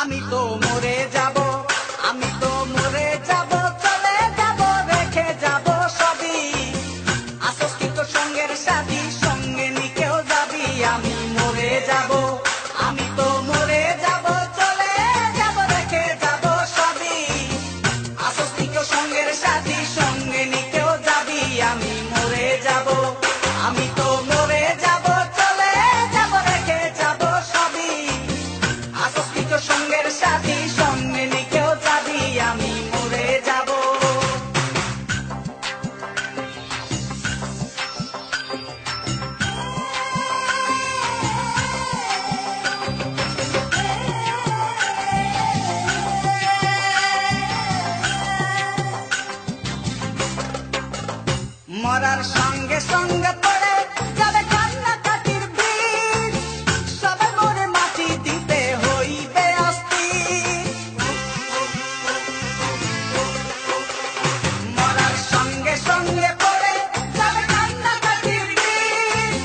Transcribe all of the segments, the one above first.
আমি তো মরে যাব, আমি তো মরে যাব, চলে যাব, রেখে যাব সবই। আসস কিন্তু সঙ্গের সাথী, সঙ্গে নিকেও যাবি। আমি মরে যাব, আমি তো মরে যাব, চলে যাব, রেখে যাব সবই। আসস কিন্তু সঙ্গের সাথী, সঙ্গে নিকেও যাবি। আমি মরে যাব, আমি তো মরে যাব, চলে যাব, রেখে যাব সবই। আসস কিন্তু সঙ্গের সাথী, সঙ্গে নিকেও যাবি। আমি মরে যাব। মরার সঙ্গে সঙ্গে পড়ে যাবে কান্নাকাটির বীজ, সবাই মরে মাটি দিতে হইবে অস্থির। মরার সঙ্গে সঙ্গে পড়ে যাবে কান্নাকাটির বীজ,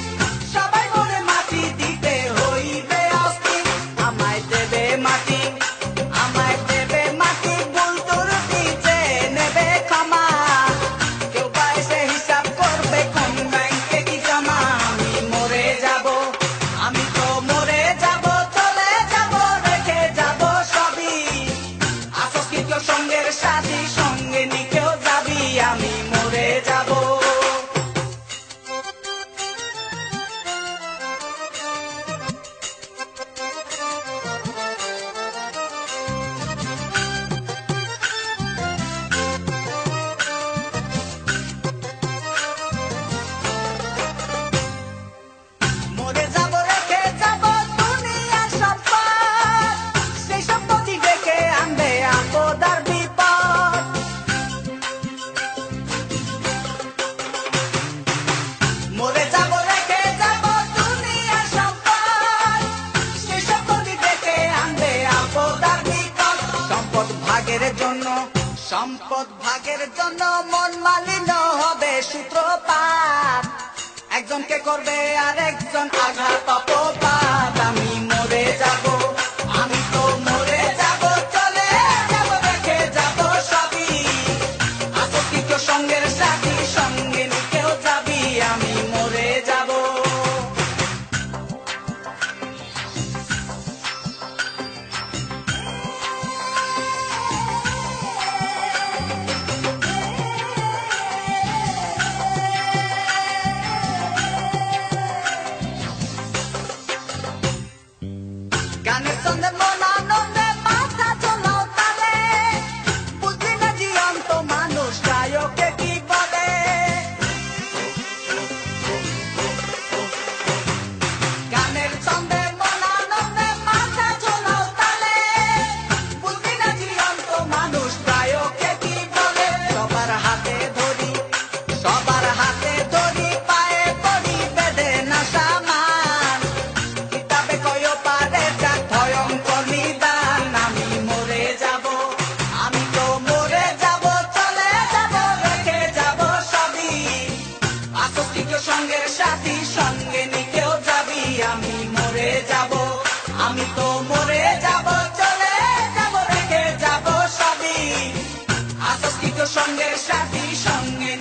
সবাই মরে মাটি দিতে হইবে অস্থির। আমায় দেবে মাটি, আমায় দেবে মাটি, ভুল ত্রুটি চেয়ে নেবে ক্ষমা। কেউ বা এসে হিসাব করবে কোন ব্যাংকে কি জমা। আমি মরে যাব, আমি তো মরে যাব, চলে যাব, রেখে যাব সবই। আসস কি কেউ সঙ্গের সাথী, সঙ্গে নিকেও যাবি। আমি মরে যাব। মরে যাব, রেখে যাব দুনিয়ার সম্পদ, সেই সম্পত্তি ডেকে আনবে আপদ আর বিপদ। মরে যাব, রেখে যাব দুনিয়ার সম্পদ, সেই সম্পত্তি ডেকে আনবে আপদ আর বিপদ। সম্পদ ভাগের জন্য, সম্পদ ভাগের জন্য মন মালিন্য হবে সূত্রপাত। একজনকে করবে আর একজন আঘাত অপবাদ। আমি মরে যাব, আমি তো মরে যাব, চলে যাব, রেখে যাব সবই। আসস কি কেউ সঙ্গের সাথী, সঙ্গে নিকেও যাবি। আমি মরে যাব। গানের ছন্দে মন আনন্দে মাথা চলাও তালে, বুঝলি না জীবন্ত মানুষ গায়কে কি বলে। গানের ছন্দে মন আনন্দে মাথা চলাও তালে, বুঝলি না জীবন্ত মানুষ গায়কে কি বলে। সবার হাতে ধরি, সবার হাতে ধরি, পায়ে পড়ি বেঁধে না সামান। কিতাবে কয় পারে যাক ভয়ঙ্কর নিদান। আমি মরে যাব, আমি তো মরে যাব, চলে যাব, রেখে যাব সবই। আসস কি কেউ সঙ্গের সাথী, সঙ্গে নিকেও যাবি। আমি মরে যাব, আমি তো মরে যাব, চলে যাব, রেখে যাব সবই। আসস কি কেউ সঙ্গের সাথী, সঙ্গে